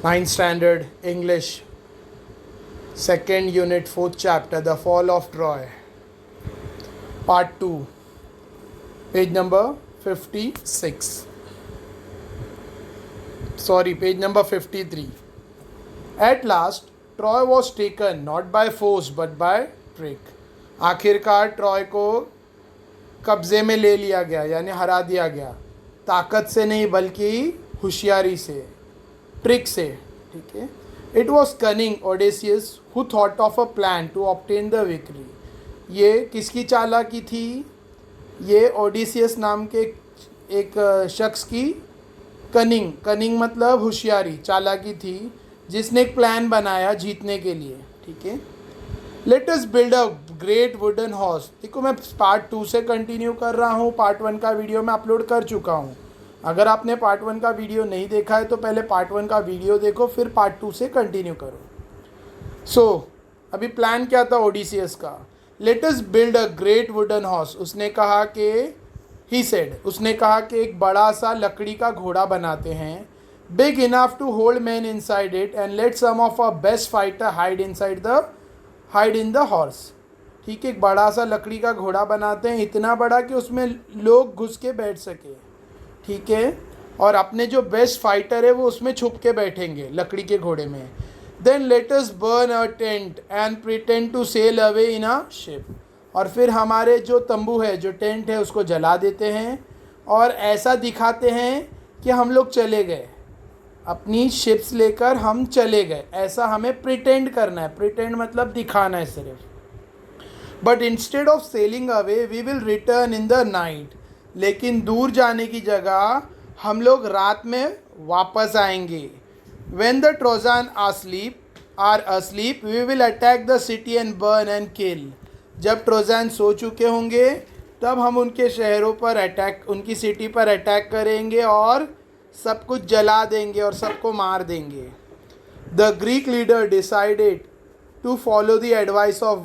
Ninth standard English, second unit, fourth chapter, The Fall of Troy, part 2, page number 56. Sorry, page number 53. At last, Troy was taken not by force but by trick. आखिरकार Troy को कब्जे में ले लिया गया, यानी हरा दिया गया, ताकत से नहीं बल्कि होशियारी से, ट्रिक से. ठीक है. It was cunning Odysseus who thought of a plan to obtain the victory. ये किसकी चालाकी थी? ये ओडेसियस नाम के एक शख्स की कनिंग मतलब होशियारी, चालाकी थी, जिसने एक प्लान बनाया जीतने के लिए. ठीक है. Let us build a great wooden house. देखो, मैं पार्ट 2 से कंटिन्यू कर रहा हूँ. पार्ट 1 का वीडियो मैं अपलोड कर चुका हूँ. अगर आपने पार्ट 1 का वीडियो नहीं देखा है तो पहले पार्ट 1 का वीडियो देखो, फिर पार्ट 2 से कंटिन्यू करो. सो अभी प्लान क्या था ओडिसियस का? Let us build a great wooden house. उसने कहा कि एक बड़ा सा लकड़ी का घोड़ा बनाते हैं, big enough to hold man inside it, and let some of a best fighter hide in the horse. ठीक है. एक बड़ा सा लकड़ी का घोड़ा बनाते हैं, इतना बड़ा कि उसमें लोग घुस के बैठ सके. ठीक है. और अपने जो बेस्ट फाइटर है वो उसमें छुप के बैठेंगे लकड़ी के घोड़े में. Then let us burn a tent and pretend to sail away in a ship. और फिर हमारे जो तंबू है, जो टेंट है, उसको जला देते हैं और ऐसा दिखाते हैं कि हम लोग चले गए, अपनी शिप्स लेकर हम चले गए. ऐसा हमें प्रिटेंड करना है. प्रिटेंड मतलब दिखाना है सिर्फ. But instead of sailing away we will return in the night. लेकिन दूर जाने की जगह हम लोग रात में वापस आएंगे. When the Trojan are asleep we will attack the city and burn and kill. जब ट्रोजन सो चुके होंगे तब हम उनके शहरों पर उनकी सिटी पर अटैक करेंगे और सब कुछ जला देंगे और सबको मार देंगे. The Greek leader decided to follow the advice of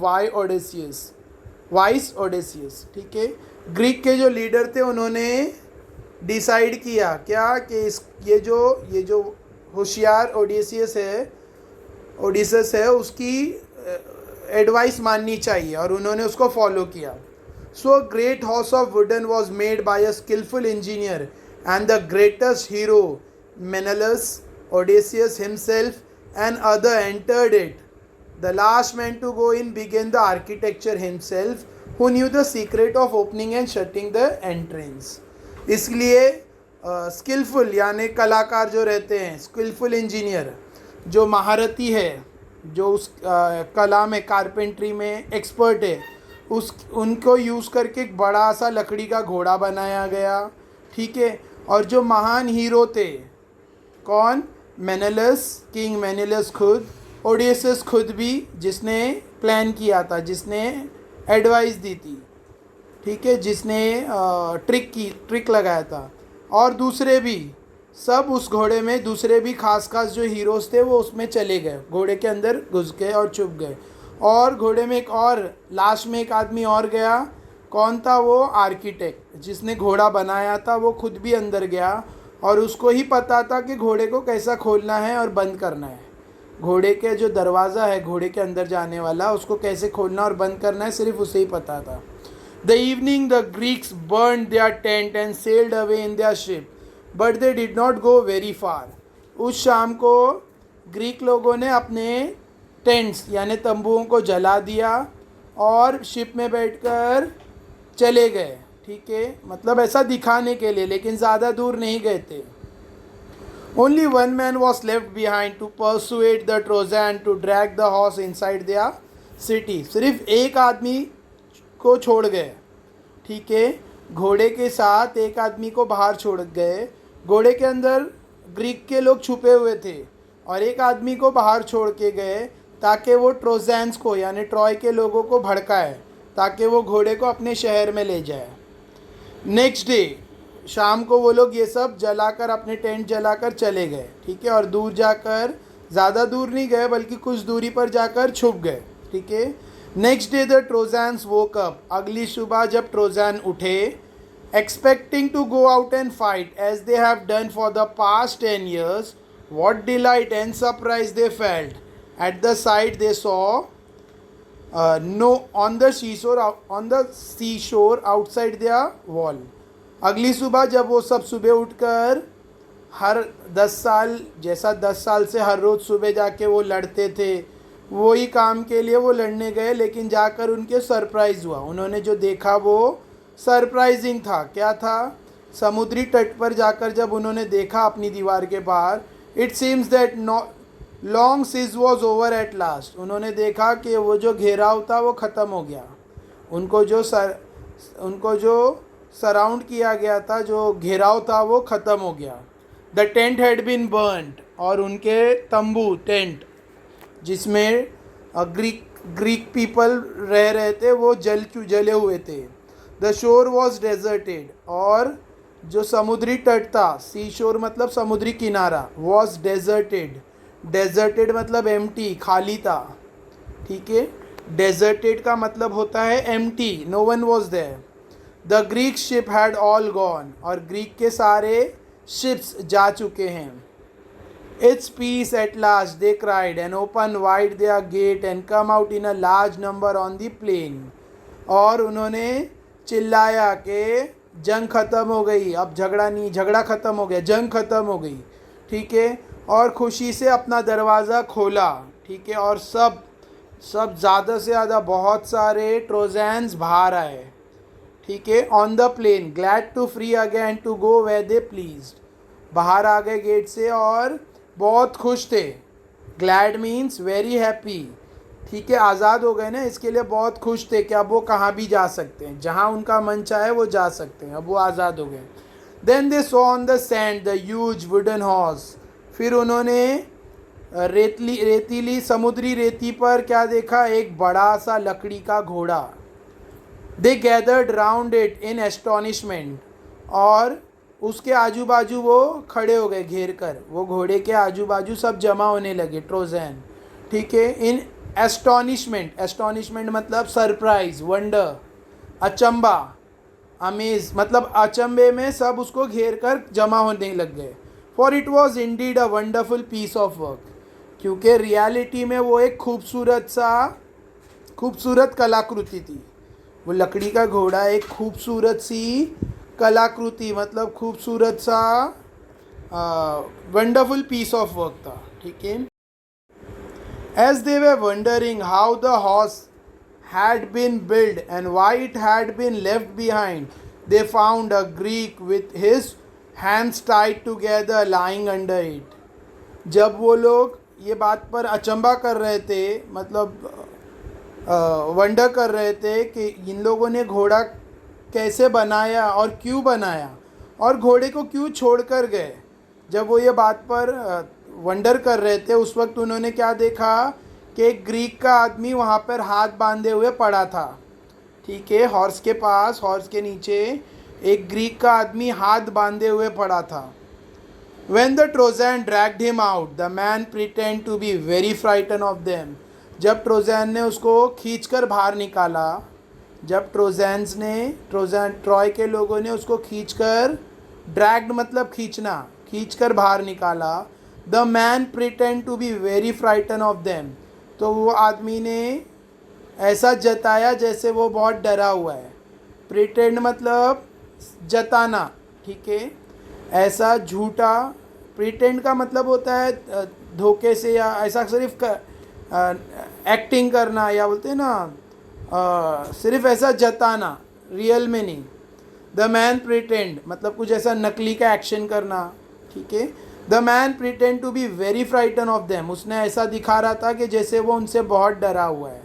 wise Odysseus. ठीक है. ग्रीक के जो लीडर थे उन्होंने डिसाइड किया क्या कि ये जो होशियार ओडिसियस है उसकी एडवाइस माननी चाहिए, और उन्होंने उसको फॉलो किया. So a great house of wooden was made by a skillful engineer and the greatest hero Menelaus, Odysseus himself and other entered it. The last man to go in began the architecture himself, who knew the secret of opening and shutting the entrance. इसलिए skilful यानी कलाकार जो रहते हैं, skilful engineer जो महारती है, जो उस कला में, कारपेंट्री में एक्सपर्ट है, उनको यूज़ करके एक बड़ा सा लकड़ी का घोड़ा बनाया गया. ठीक है. और जो महान हीरो थे, कौन? मेनेलस, किंग मेनेलस खुद, ओडियसस खुद भी, जिसने प्लान किया था, जिसने एडवाइस दी थी. ठीक है. जिसने ट्रिक लगाया था, और दूसरे भी सब उस घोड़े में, दूसरे भी खास जो हीरोज़ थे वो उसमें चले गए, घोड़े के अंदर घुस गए और छुप गए. और घोड़े में एक और लास्ट में एक आदमी और गया. कौन था वो? आर्किटेक्ट, जिसने घोड़ा बनाया था, वो खुद भी अंदर गया और उसको ही पता था कि घोड़े को कैसा खोलना है और बंद करना है. घोड़े के जो दरवाज़ा है, घोड़े के अंदर जाने वाला, उसको कैसे खोलना और बंद करना है, सिर्फ उसे ही पता था. The evening the Greeks burn their tent and sailed away in their ship, but they did not go very far. उस शाम को ग्रीक लोगों ने अपने टेंट्स यानी तंबुओं को जला दिया और शिप में बैठकर चले गए. ठीक है. मतलब ऐसा दिखाने के लिए, लेकिन ज़्यादा दूर नहीं गए थे. Only one man was left behind to persuade the Trojan to drag the horse inside their city. सिर्फ एक आदमी को छोड़ गए. ठीक है. घोड़े के साथ एक आदमी को बाहर छोड़ गए. घोड़े के अंदर ग्रीक के लोग छुपे हुए थे और एक आदमी को बाहर छोड़ के गए ताकि वो ट्रोजन्स को यानी ट्रॉय के लोगों को भड़काए, ताकि वो घोड़े को अपने शहर में ले जाए. नेक्स्ट डे शाम को वो लोग ये सब जलाकर, अपने टेंट जलाकर चले गए. ठीक है. और दूर जाकर, ज़्यादा दूर नहीं गए बल्कि कुछ दूरी पर जाकर छुप गए. ठीक है. Next day the Trojans woke up. अगली सुबह जब ट्रोजन उठे, expecting to go out and fight as they have done for the past 10 years, What delight and surprise they felt at the sight they saw no on the seashore outside their wall. अगली सुबह जब वो सब सुबह उठकर हर 10 साल जैसा 10 साल से हर रोज़ सुबह जाके वो लड़ते थे, वही काम के लिए वो लड़ने गए, लेकिन जाकर उनके सरप्राइज़ हुआ। उन्होंने जो देखा वो सरप्राइजिंग था। क्या था? समुद्री तट पर जाकर जब उन्होंने देखा अपनी दीवार के बाहर, it seems that long siege was over at last. उन्होंने देखा कि वो जो घेराव था वो ख़त्म हो गया। उनको जो सराउंड किया गया था, जो घेराव था वो ख़त्म हो गया। The tent had been burned, और उनके तंबू टेंट जिसमें ग्रीक पीपल रह रहे थे वो जले हुए थे। द शोर वॉज डेजर्टेड, और जो समुद्री तट था, सी शोर मतलब समुद्री किनारा, वॉज डेजर्टेड। डेजर्टेड मतलब एम्प्टी, खाली था। ठीक है, डेजर्टेड का मतलब होता है empty, no one was there. The Greek ship had all gone, और ग्रीक के सारे शिप्स जा चुके हैं। It's peace at last they cried and open wide their gate and come out in a large number on the plain. और उन्होंने चिल्लाया कि जंग ख़त्म हो गई, अब झगड़ा ख़त्म हो गया, जंग ख़त्म हो गई। ठीक है, और खुशी से अपना दरवाज़ा खोला। ठीक है, और सब ज़्यादा से ज़्यादा बहुत सारे ट्रोजन्स बाहर आए। ठीक है, on the plain glad to free again to go where they pleased. बाहर आ गए गेट से और बहुत खुश थे। Glad means very happy. ठीक है, आज़ाद हो गए ना, इसके लिए बहुत खुश थे कि अब वो कहाँ भी जा सकते हैं, जहाँ उनका मन चाहे वो जा सकते हैं, अब वो आज़ाद हो गए। Then they saw on the sand the huge wooden horse. फिर उन्होंने रेतीली समुद्री रेती पर क्या देखा? एक बड़ा सा लकड़ी का घोड़ा। They gathered round it in astonishment, और उसके आजू बाजू वो खड़े हो गए घेर कर। वो घोड़े के आजू बाजू सब जमा होने लगे, ट्रोजन। ठीक है, इन एस्टोनिशमेंट, एस्टोनिशमेंट मतलब सरप्राइज, वंडर, अचंबा, अमेज मतलब अचंबे में सब उसको घेर कर जमा होने लग गए। For it was indeed a wonderful piece of work, क्योंकि रियलिटी में वो एक खूबसूरत कलाकृति थी। वो लकड़ी का घोड़ा एक खूबसूरत सी कलाकृति मतलब खूबसूरत सा वंडरफुल पीस ऑफ वर्क था। ठीक है, as they were wondering how the horse had been built and why it had been left behind, they found a Greek with his hands tied together lying under it. जब वो लोग ये बात पर अचंबा कर रहे थे, मतलब वंडर कर रहे थे कि इन लोगों ने घोड़ा कैसे बनाया और क्यों बनाया और घोड़े को क्यों छोड़ कर गए, जब वो ये बात पर वंडर कर रहे थे, उस वक्त उन्होंने क्या देखा कि एक ग्रीक का आदमी वहाँ पर हाथ बांधे हुए पड़ा था। ठीक है, हॉर्स के पास, हॉर्स के नीचे एक ग्रीक का आदमी हाथ बांधे हुए पड़ा था। When the Trojan dragged him out, the man pretended to be very frightened of them. जब ट्रोजन ने उसको खींचकर बाहर निकाला, जब ट्रॉय के लोगों ने उसको खींचकर, ड्रैग्ड मतलब खींचना, खींचकर बाहर निकाला, the man pretend to be very frighten of them, तो वो आदमी ने ऐसा जताया जैसे वो बहुत डरा हुआ है। प्रिटेंड मतलब जताना। ठीक है, ऐसा झूठा, प्रिटेंड का मतलब होता है धोखे से या ऐसा सिर्फ एक्टिंग करना, या बोलते हैं ना सिर्फ ऐसा जताना, रियल में नहीं। द मैन प्रिटेंड मतलब कुछ ऐसा नकली का एक्शन करना। ठीक है, the man pretend to be very frighten of them, उसने ऐसा दिखा रहा था कि जैसे वो उनसे बहुत डरा हुआ है।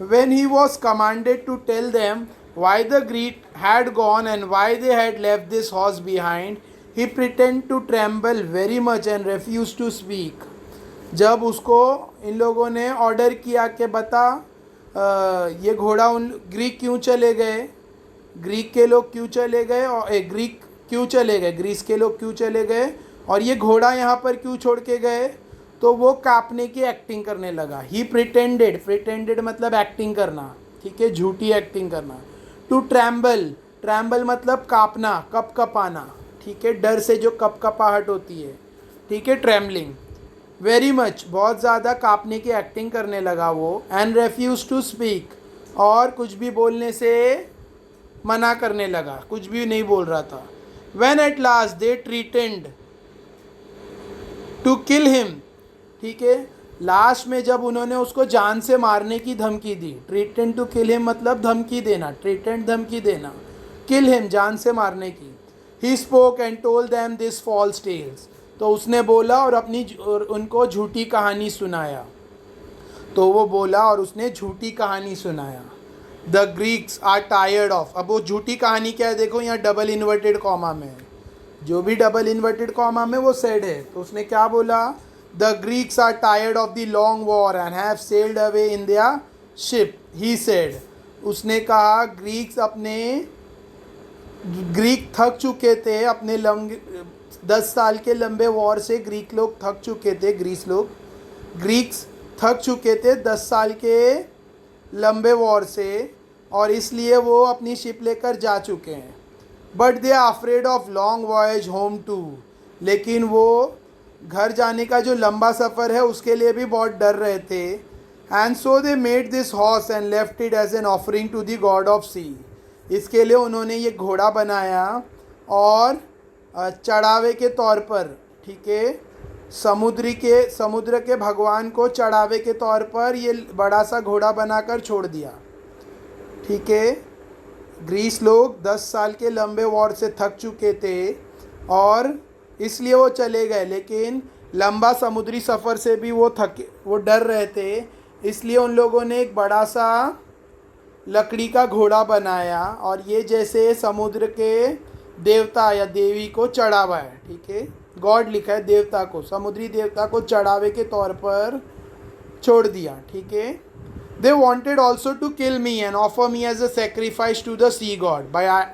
When he was commanded to tell them why the Greek had gone and why they had left this horse behind, he pretend to tremble very much and refuse to speak. जब उसको इन लोगों ने ऑर्डर किया कि बता ये घोड़ा उन ग्रीक क्यों चले गए, ग्रीक के लोग क्यों चले गए, और ग्रीक क्यों चले गए, ग्रीस के लोग क्यों चले गए, और ये घोड़ा यहाँ पर क्यों छोड़ के गए, तो वो कांपने की एक्टिंग करने लगा। ही प्रिटेंडेड मतलब एक्टिंग करना। ठीक है, झूठी एक्टिंग करना। टू ट्रैम्बल मतलब कांपना, कपकपाना। ठीक है, डर से जो कपकपाहट होती है। ठीक है, ट्रैम्बलिंग। वेरी मच, बहुत ज़्यादा काँपने की एक्टिंग करने लगा वो। एंड रेफ्यूज टू स्पीक, और कुछ भी बोलने से मना करने लगा, कुछ भी नहीं बोल रहा था। When at last they threatened to kill him, ठीक है, लास्ट में जब उन्होंने उसको जान से मारने की धमकी दी, थ्रेटेंड टू किल हिम मतलब धमकी देना, थ्रेटेंड धमकी देना, किल हिम जान से मारने की। He spoke and told them this false tales, तो उसने बोला और उनको झूठी कहानी सुनाया। तो वो बोला और उसने झूठी कहानी सुनाया। The Greeks are tired of, अब वो झूठी कहानी क्या है देखो, यहाँ डबल इन्वर्टेड कॉमा में है, जो भी डबल इन्वर्टेड कॉमा में वो सेड है। तो उसने क्या बोला, the Greeks are tired of the long war and have sailed away in their ship, he said, उसने कहा ग्रीक थक चुके थे अपने 10 साल के लंबे वॉर से, ग्रीक लोग थक चुके थे, ग्रीक्स थक चुके थे 10 साल के लंबे वॉर से, और इसलिए वो अपनी शिप लेकर जा चुके हैं। But they are afraid of long voyage home too, लेकिन वो घर जाने का जो लंबा सफ़र है उसके लिए भी बहुत डर रहे थे। And so they made this horse and left it as an offering to the god of sea, इसके लिए उन्होंने ये घोड़ा बनाया और चढ़ावे के तौर पर, ठीक है, समुद्र के भगवान को चढ़ावे के तौर पर ये बड़ा सा घोड़ा बनाकर छोड़ दिया, ठीक है। ग्रीस लोग 10 साल के लंबे वॉर से थक चुके थे और इसलिए वो चले गए, लेकिन लंबा समुद्री सफ़र से भी वो डर रहे थे, इसलिए उन लोगों ने एक बड़ा सा लकड़ी का घोड़ा बनाया और ये जैसे समुद्र के देवता या देवी को चढ़ावा है, ठीक है, गॉड लिखा है, देवता को, समुद्री देवता को चढ़ावे के तौर पर छोड़ दिया, ठीक है। They wanted also to kill me and offer me as a sacrifice to the sea god,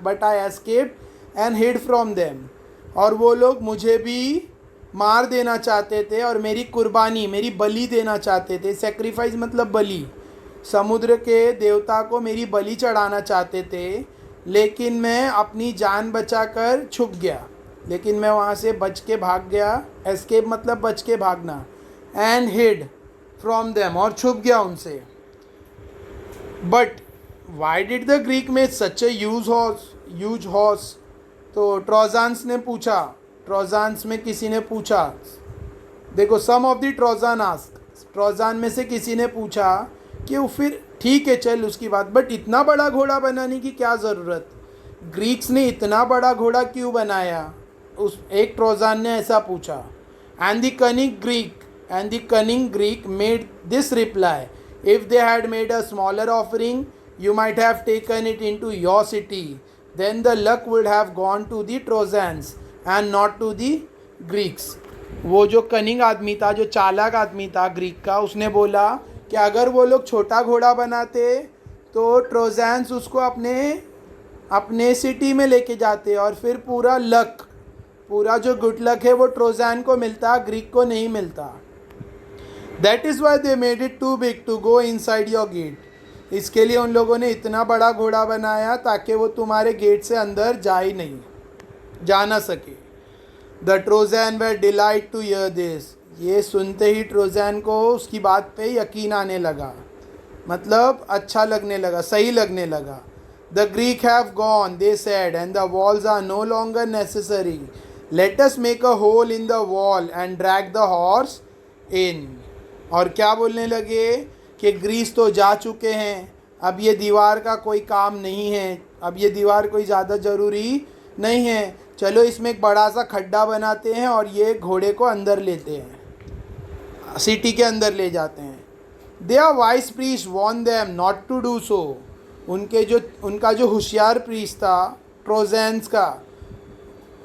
but I escaped and hid from them, और वो लोग मुझे भी मार देना चाहते थे और मेरी बलि देना चाहते थे। सेक्रीफाइस मतलब बलि, समुद्र के देवता को मेरी बलि चढ़ाना चाहते थे, लेकिन मैं अपनी जान बचाकर छुप गया, लेकिन मैं वहाँ से बच के भाग गया। एस्केप मतलब बच के भागना, एंड हिड फ्रॉम देम, और छुप गया उनसे। But why did the Greek make such a huge horse, तो ट्रोजान्स में किसी ने पूछा, देखो सम ऑफ द ट्रोजान में से किसी ने पूछा कि वो फिर ठीक है चल उसकी बात, बट इतना बड़ा घोड़ा बनाने की क्या ज़रूरत, ग्रीक्स ने इतना बड़ा घोड़ा क्यों बनाया, उस एक ट्रोजान ने ऐसा पूछा। And the cunning Greek made this reply, if they had made a smaller offering you might have taken it into your city, then the luck would have gone to the Trojans and not to the Greeks. वो जो cunning आदमी था, जो चालाक आदमी था Greek का, उसने बोला कि अगर वो लोग छोटा घोड़ा बनाते तो ट्रोजान्स उसको अपने सिटी में लेके जाते और फिर पूरा जो गुड लक है वो ट्रोजान को मिलता, ग्रीक को नहीं मिलता। That is why they made it too big to go inside your gate, इसके लिए उन लोगों ने इतना बड़ा घोड़ा बनाया ताकि वो तुम्हारे गेट से अंदर जा ना सके। The Trojan were delight to hear this, ये सुनते ही ट्रोजैन को उसकी बात पे यकीन आने लगा, मतलब अच्छा लगने लगा, सही लगने लगा। The Greek have gone they said and the walls are no longer necessary, let us make a hole in the wall and drag the horse in. और क्या बोलने लगे कि ग्रीस तो जा चुके हैं, अब ये दीवार का कोई काम नहीं है, अब ये दीवार कोई ज़्यादा ज़रूरी नहीं है, चलो इसमें एक बड़ा सा खड्डा बनाते हैं और ये घोड़े को अंदर लेते हैं, सिटी के अंदर ले जाते हैं। Their wise priest warned them not to do so, उनका जो होशियार प्रीस्ट था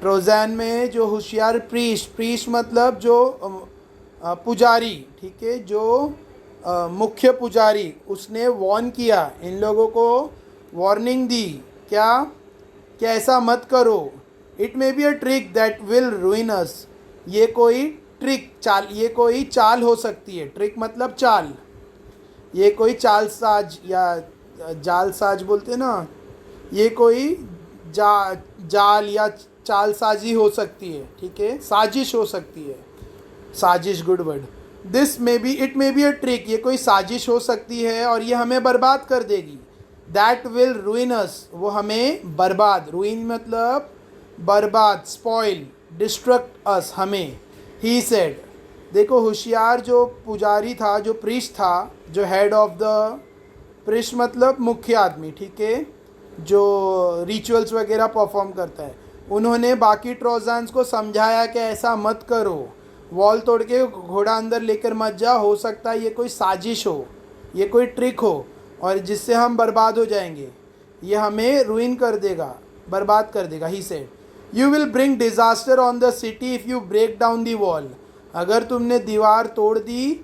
ट्रोजैन में जो होशियार प्रीस्ट मतलब जो पुजारी, ठीक है, जो मुख्य पुजारी, उसने वॉर्न किया, इन लोगों को वार्निंग दी, क्या ऐसा मत करो, it may be a trick that will ruin us, ये कोई चाल हो सकती है, ट्रिक मतलब चाल, ये कोई चालसाज या जालसाज बोलते ना, ये कोई जाल या चालसाजी हो सकती है, ठीक है, साजिश हो सकती है। साजिश, good word. This may be, it may be a trick, ये कोई साजिश हो सकती है और ये हमें बर्बाद कर देगी। दैट विल रूइन अस, वो हमें बर्बाद, रूइन मतलब बर्बाद, स्पॉइल, डिस्ट्रक्ट अस, हमें। ही सेड, देखो होशियार जो पुजारी था, जो प्रीस्ट था, जो हेड ऑफ द प्रीस्ट मतलब मुख्य आदमी, ठीक है, जो रिचुअल्स वगैरह परफॉर्म करता है, उन्होंने बाकी ट्रोजन्स को समझाया कि ऐसा मत करो, वॉल तोड़ के घोड़ा अंदर लेकर मत जा, हो सकता है ये कोई साजिश हो, ये कोई ट्रिक हो और जिससे हम बर्बाद हो जाएंगे, ये हमें रुइन कर देगा, बर्बाद कर देगा। He said, you will bring disaster on the city if you break down the wall, अगर तुमने दीवार तोड़ दी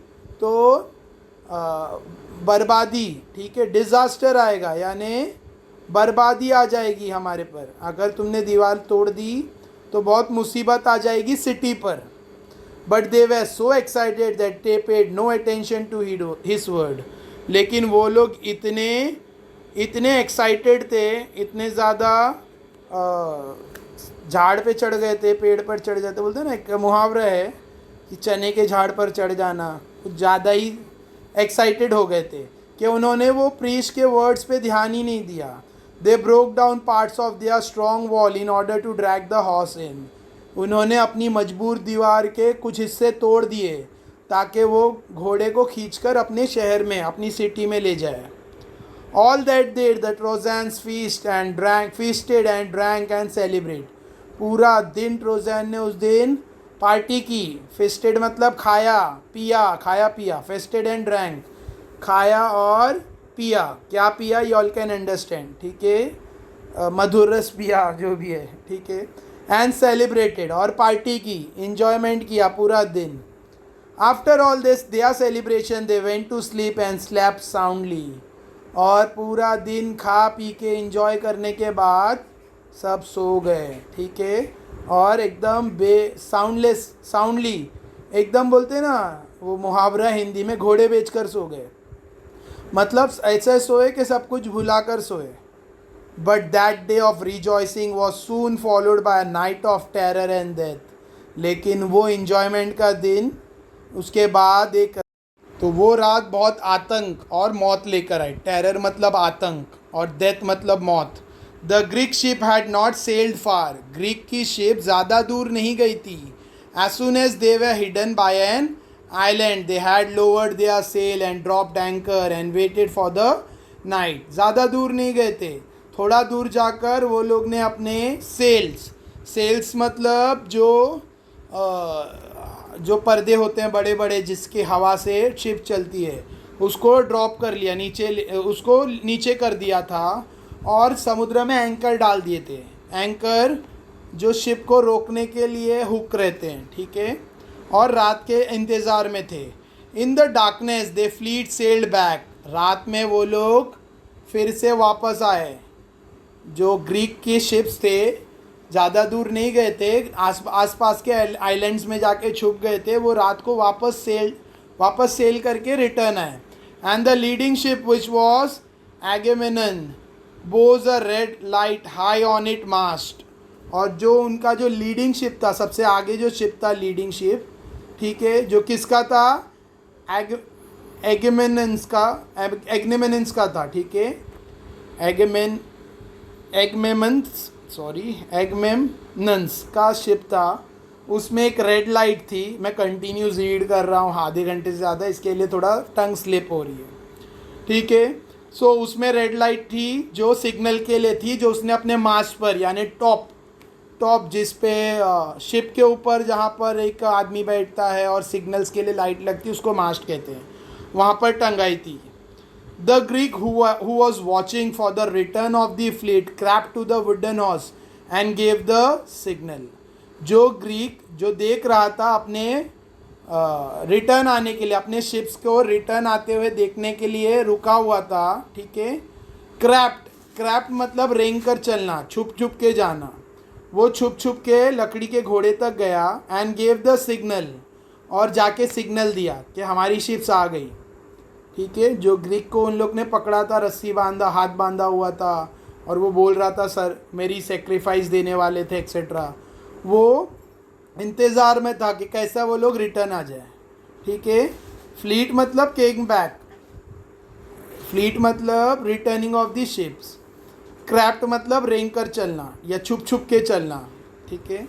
तो बर्बादी, ठीक है, डिज़ास्टर आएगा, यानी बर्बादी आ जाएगी हमारे पर, अगर तुमने दीवार तोड़ दी तो बहुत मुसीबत आ जाएगी सिटी पर। But they were so excited that they paid no attention to his word, लेकिन वो लोग इतने एक्साइटेड थे, इतने ज़्यादा झाड़ पे चढ़ गए थे, पेड़ पर चढ़ जाते, बोलते हैं ना, एक मुहावरा है कि चने के झाड़ पर चढ़ जाना, कुछ ज़्यादा ही एक्साइटेड हो गए थे कि उन्होंने वो प्रीस्ट के वर्ड्स पे ध्यान ही नहीं दिया। They broke down parts of their strong wall in order to drag the horse in, उन्होंने अपनी मजबूर दीवार के कुछ हिस्से तोड़ दिए ताकि वो घोड़े को खींचकर अपने शहर में, अपनी सिटी में ले जाए। All that day the Trojans feasted and drank and celebrate, पूरा दिन ट्रोजन ने उस दिन पार्टी की। फेस्टेड मतलब खाया पिया, फेस्टेड एंड ड्रैंक, खाया और पिया, क्या पिया यू ऑल कैन अंडरस्टैंड, ठीक है, मधुर रस पिया, जो भी है, ठीक है, एंड सेलिब्रेटेड, और पार्टी की, इंजॉयमेंट किया पूरा दिन। After all this their celebration they went to sleep and slept soundly, और पूरा दिन खा पी के इंजॉय करने के बाद सब सो गए, ठीक है, और एकदम साउंडली, एकदम बोलते हैं ना वो मुहावरा हिंदी में, घोड़े बेचकर सो गए, मतलब ऐसे सोए कि सब कुछ भुला कर सोए। But that day of rejoicing was soon followed by a night of terror and death, लेकिन वो इंजॉयमेंट का दिन, उसके बाद एक, तो वो रात बहुत आतंक और मौत लेकर आई। टेरर मतलब आतंक और डेथ मतलब मौत। The Greek ship had not sailed far, Greek की शिप ज़्यादा दूर नहीं गई थी। As soon as they were hidden by an island they had lowered their sail and dropped anchor and waited for the night, ज़्यादा दूर नहीं गए थे, थोड़ा दूर जाकर वो लोग ने अपने सेल्स मतलब जो पर्दे होते हैं बड़े बड़े जिसके हवा से शिप चलती है, उसको ड्रॉप कर लिया, उसको नीचे कर दिया था और समुद्र में एंकर डाल दिए थे। एंकर जो शिप को रोकने के लिए हुक रहते हैं, ठीक है, और रात के इंतज़ार में थे। In the darkness they fleet sailed back, रात में वो लोग फिर से वापस आए। जो ग्रीक के शिप्स थे ज़्यादा दूर नहीं गए थे, आसपास के आइलैंड्स में जाके छुप गए थे, वो रात को वापस सेल करके रिटर्न आए। And the leading ship which was Agamemnon bore a red light high on it mast, और जो उनका जो लीडिंग शिप था, सबसे आगे जो शिप था लीडिंग शिप, ठीक है, जो किसका था, एगेमेनन्स का था, ठीक है, एगमेमनन्स का शिप था। उसमें एक रेड लाइट थी, मैं कंटिन्यूस रीड कर रहा हूँ आधे घंटे से ज़्यादा, इसके लिए थोड़ा टंग स्लिप हो रही है, ठीक है। सो उसमें रेड लाइट थी जो सिग्नल के लिए थी, जो उसने अपने मास्ट पर, यानी टॉप जिस पे शिप के ऊपर जहाँ पर एक आदमी बैठता है और सिग्नल्स के लिए लाइट लगती है, उसको मास्ट कहते हैं, वहाँ पर टंगाई थी। The Greek who was watching for the return of the fleet crept to the wooden horse and gave the signal, जो ग्रीक जो देख रहा था अपने रिटर्न आने के लिए, अपने शिप्स को रिटर्न आते हुए देखने के लिए रुका हुआ था, ठीक है। क्रैप्ट मतलब रेंग कर चलना, छुप के जाना, वो छुप के लकड़ी के घोड़े तक गया। एंड गेव द सिग्नल, और जाके सिग्नल दिया कि हमारी शिप्स आ गई, ठीक है। जो ग्रीक को उन लोग ने पकड़ा था, रस्सी बांधा, हाथ बांधा हुआ था, और वो बोल रहा था सर मेरी सेक्रीफाइस देने वाले थे एक्सेट्रा, वो इंतज़ार में था कि कैसा वो लोग रिटर्न आ जाए, ठीक है। फ्लीट मतलब केम बैक, फ्लीट मतलब रिटर्निंग ऑफ द शिप्स, क्रैफ्ट मतलब रेंग कर चलना या छुप छुप के चलना, ठीक है।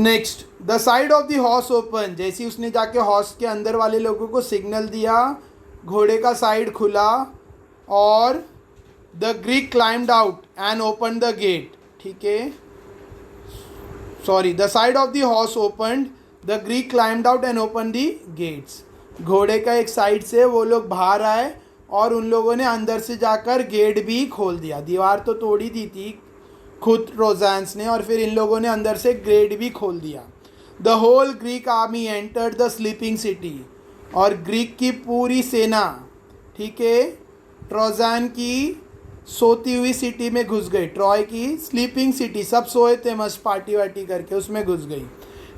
Next, the side of the horse open, जैसे उसने जाके हॉर्स के अंदर वाले लोगों को सिग्नल दिया, घोड़े का साइड खुला और the Greek climbed out and open the gate, ठीक है। Sorry, the side of the horse open, the Greek climbed out and open the gates. घोड़े का एक साइड से वो लोग बाहर आए और उन लोगों ने अंदर से जाकर गेट भी खोल दिया। दीवार तो तोड़ी दी थी खुद ट्रोजन्स ने, और फिर इन लोगों ने अंदर से गेट भी खोल दिया। The whole Greek army entered the sleeping city, और ग्रीक की पूरी सेना, ठीक है, ट्रोजन की सोती हुई सिटी में घुस गई। ट्रॉय की स्लीपिंग सिटी, सब सोए थे मस्त पार्टी वार्टी करके, उसमें घुस गई।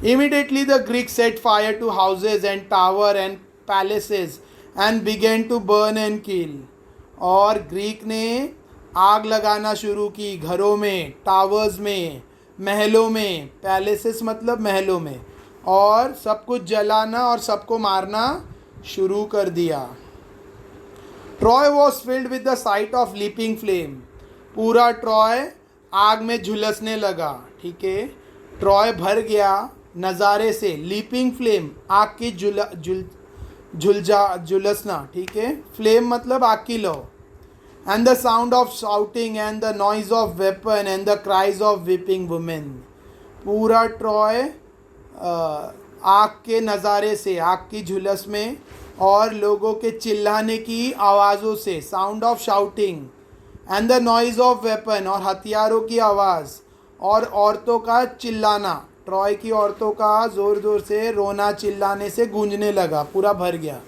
Immediately the Greek set fire to houses and tower and palaces and began to burn and kill, और ग्रीक ने आग लगाना शुरू की घरों में, टावर्स में, महलों में, पैलेसेस मतलब महलों में, और सब कुछ जलाना और सबको मारना शुरू कर दिया। Troy was filled with the site of leaping flame, पूरा ट्रॉय आग में झुलसने लगा, ठीक है। ट्रॉय भर गया नज़ारे से, लीपिंग फ्लेम आग की झुलसना, ठीक है। फ्लेम मतलब आग की लौ, and the sound of shouting and the noise of weapon and the cries of weeping women, पूरा ट्रॉय आग के नज़ारे से, आग की झुलस में और लोगों के चिल्लाने की आवाज़ों से, sound of shouting, and the noise of weapon, और हथियारों की आवाज़, और औरतों का चिल्लाना, ट्रॉय की औरतों का ज़ोर ज़ोर से रोना चिल्लाने से गूंजने लगा, पूरा भर गया।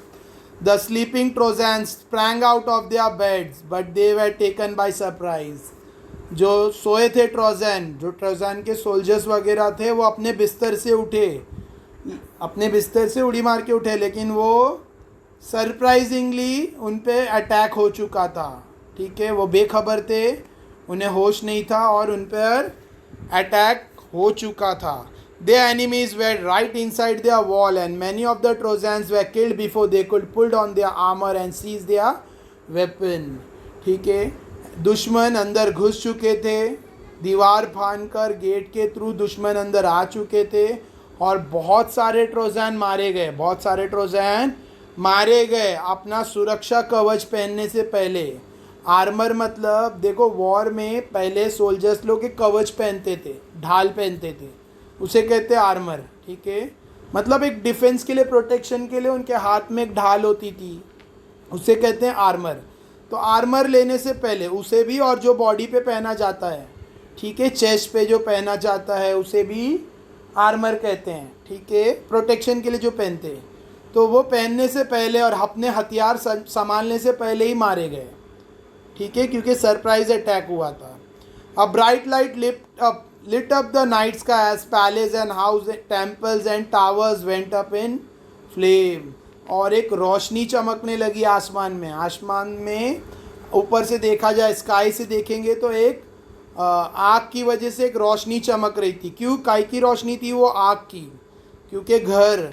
The sleeping Trojans sprang out of their beds, but they were taken by surprise. जो सोए थे ट्रोजन, जो ट्रोजन के सोल्जर्स वगैरह थे, वो अपने बिस्तर से उठे, अपने बिस्तर से उड़ी मार के उठे, लेकिन वो सरप्राइजिंगली उन पे अटैक हो चुका था, ठीक है। वो बेखबर थे, उन्हें होश नहीं था और उन पर अटैक हो चुका था। Their enemies were right inside their wall, and many of the Trojans were killed before they could pull on their armor and seize their weapon, ठीक है। दुश्मन अंदर घुस चुके थे, दीवार फाड़कर गेट के थ्रू दुश्मन अंदर आ चुके थे, और बहुत सारे ट्रोजन मारे गए, बहुत सारे ट्रोजन मारे गए अपना सुरक्षा कवच पहनने से पहले। आर्मर मतलब देखो, वॉर में पहले सोल्जर्स लोग एक कवच पहनते थे, ढाल पहनते थे, उसे कहते हैं आर्मर, ठीक है। मतलब एक डिफेंस के लिए, प्रोटेक्शन के लिए उनके हाथ में एक ढाल होती थी, उसे कहते हैं आर्मर। तो आर्मर लेने से पहले उसे भी, और जो बॉडी पे पहना जाता है, ठीक है, चेस्ट पे जो पहना जाता है उसे भी आर्मर कहते हैं, ठीक है, प्रोटेक्शन के लिए जो पहनते हैं। तो वो पहनने से पहले और अपने हथियार संभालने से पहले ही मारे गए, ठीक है, क्योंकि सरप्राइज अटैक हुआ था। A bright light lit up the night sky as palace and house, temples and towers went up in flame, और एक रोशनी चमकने लगी आसमान में। आसमान में ऊपर से देखा जाए, स्काई से देखेंगे तो एक आग की वजह से एक रोशनी चमक रही थी। क्यों, काय की रोशनी थी वो? आग की, क्योंकि घर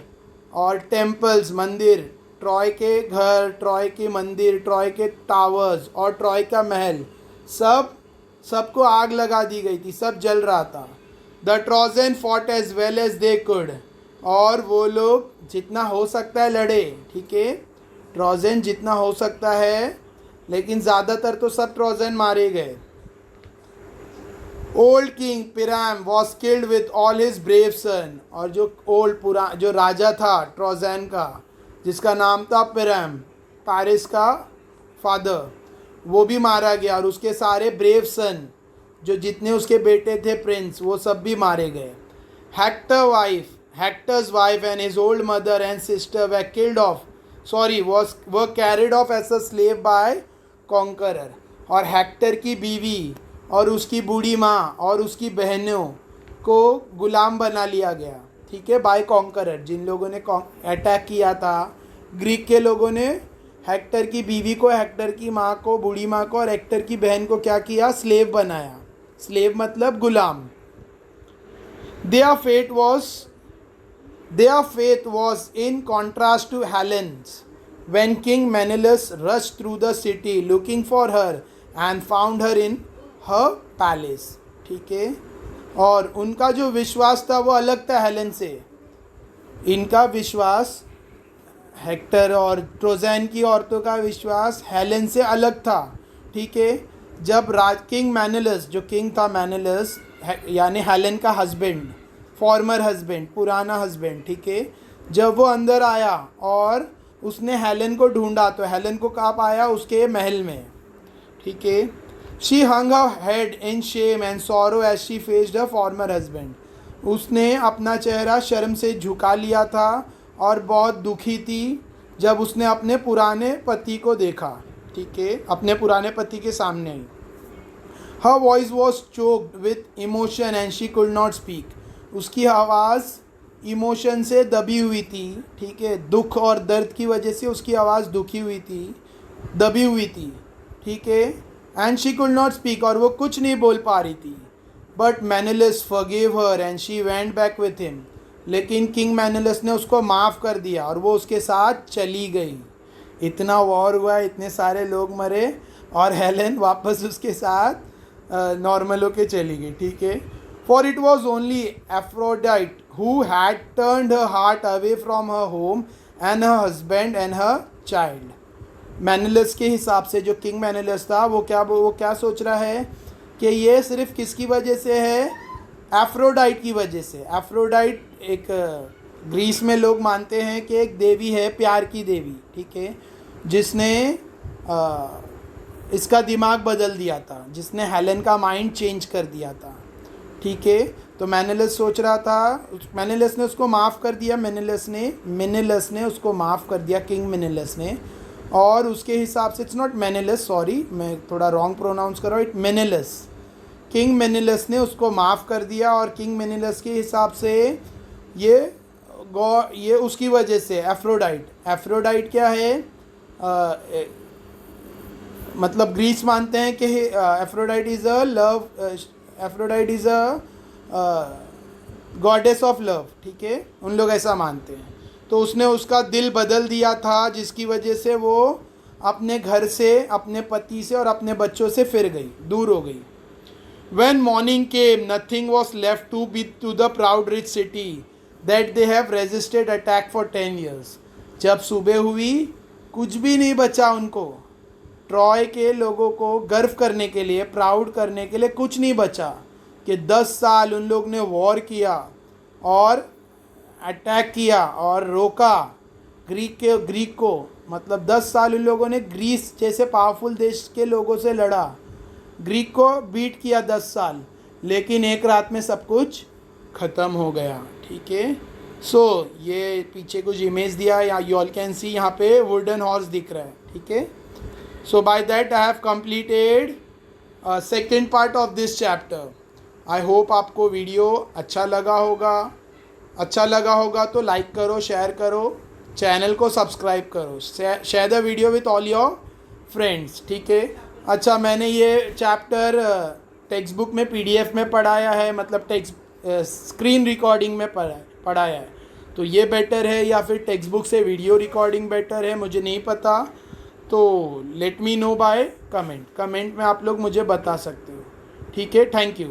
और टेम्पल्स, मंदिर, ट्रॉय के घर, ट्रॉय के मंदिर, ट्रॉय के टावर्स और ट्रॉय का महल, सबको आग लगा दी गई थी, सब जल रहा था। The Trojan fought as well as they could, और वो लोग जितना हो सकता है लड़े, ठीक है, ट्रोजन जितना हो सकता है, लेकिन ज़्यादातर तो सब ट्रोजन मारे गए। Old king Priam was killed with all his brave son, और जो राजा था ट्रोजन का, जिसका नाम था पिराम, पारिस का फादर, वो भी मारा गया, और उसके सारे ब्रेव सन, जो जितने उसके बेटे थे प्रिंस, वो सब भी मारे गए। Hector's wife and his old mother and sister were killed off, were carried off as a slave by conqueror, और हेक्टर की बीवी और उसकी बूढ़ी माँ और उसकी बहनों को गुलाम बना लिया गया, ठीक है, बाय कॉन्करर। जिन लोगों ने अटैक किया था, ग्रीक के लोगों ने हेक्टर की बीवी को, हेक्टर की माँ को, बूढ़ी माँ को और हेक्टर की बहन को क्या किया? स्लेव बनाया। स्लेव मतलब गुलाम। Their fate was Their faith was in contrast to Helen's. When King Menelaus rushed through the city looking for her and found her in her palace. ठीक है, और उनका जो विश्वास था वो अलग था हेलेन से. इनका विश्वास, हेक्टर और ट्रोजैन की औरतों का विश्वास हेलेन से अलग था. ठीक है, जब किंग मैनेलस, जो किंग था मैनेलस यानी हेलेन का हस्बैंड, फॉर्मर हस्बैंड, पुराना हस्बैंड, ठीक है, जब वो अंदर आया और उसने हेलेन को ढूंढा तो हेलेन को कहाँ पाया? उसके महल में. ठीक है. She hung her head in shame and sorrow as she faced her former husband. उसने अपना चेहरा शर्म से झुका लिया था और बहुत दुखी थी जब उसने अपने पुराने पति को देखा. ठीक है, अपने पुराने पति के सामने ही. Her voice was choked with emotion and she could not speak. उसकी आवाज़ इमोशन से दबी हुई थी. ठीक है, दुख और दर्द की वजह से उसकी आवाज़ दुखी हुई थी, दबी हुई थी. ठीक है, and she could not speak, और वो कुछ नहीं बोल पा रही थी. But Menelaus forgive her and she went back with him. लेकिन किंग मैनेलस ने उसको माफ़ कर दिया और वो उसके साथ चली गई. इतना वॉर हुआ, इतने सारे लोग मरे और हेलेन वापस उसके साथ नॉर्मल होके चली गई. ठीक है. For it was only Aphrodite who had turned her heart away from her home and her husband and her child. मैनेलस के हिसाब से, जो किंग मैनेलस था, वो क्या सोच रहा है कि ये सिर्फ किसकी वजह से है? एफ्रोडाइट की वजह से. एफ्रोडाइट एक ग्रीस में लोग मानते हैं कि एक देवी है, प्यार की देवी. ठीक है, जिसने इसका दिमाग बदल दिया था, जिसने हेलेन का माइंड चेंज कर दिया था. ठीक है, तो मैनेलस सोच रहा था, मैनेलस ने उसको माफ़ कर दिया. मेनेलस ने उसको माफ़ कर दिया, किंग मेनेलस ने. और उसके हिसाब से, इट्स नॉट मेनेलस, सॉरी मैं थोड़ा रॉन्ग प्रोनाउंस कर रहा हूँ, इट मेनेलस. किंग मेनेलस ने उसको माफ़ कर दिया और किंग मेनेलस के हिसाब से ये उसकी वजह से एफ्रोडाइट क्या है? मतलब ग्रीस मानते हैं कि Aphrodite is a love, Aphrodite is a goddess of love. ठीक है, उन लोग ऐसा मानते हैं. तो उसने उसका दिल बदल दिया था, जिसकी वजह से वो अपने घर से, अपने पति से और अपने बच्चों से फिर गई, दूर हो गई. When morning came, nothing was left to the proud rich city that they have resisted attack for 10 years. जब सुबह हुई, कुछ भी नहीं बचा उनको. ट्रॉय के लोगों को गर्व करने के लिए, प्राउड करने के लिए कुछ नहीं बचा कि 10 साल उन लोग ने वॉर किया और अटैक किया और रोका ग्रीक को. मतलब 10 साल उन लोगों ने ग्रीस जैसे पावरफुल देश के लोगों से लड़ा, ग्रीक को बीट किया 10 साल, लेकिन एक रात में सब कुछ ख़त्म हो गया. ठीक है. सो ये पीछे कुछ इमेज दिया, यहाँ यू ऑल कैन सी, यहाँ पे वुडन हॉर्स दिख रहा है. ठीक है. So by that I have completed second part of this chapter. I hope आपको वीडियो अच्छा लगा होगा तो लाइक करो, शेयर करो, चैनल को सब्सक्राइब करो, share the video with all your friends. ठीक है. अच्छा, मैंने ये चैप्टर टेक्स्ट बुक में PDF में पढ़ाया है, मतलब स्क्रीन रिकॉर्डिंग में पढ़ाया है. तो ये बेटर है या फिर टेक्स्ट बुक से वीडियो रिकॉर्डिंग बेटर है, मुझे नहीं पता. तो let me know by comment में आप लोग मुझे बता सकते हो. ठीक है. Thank you.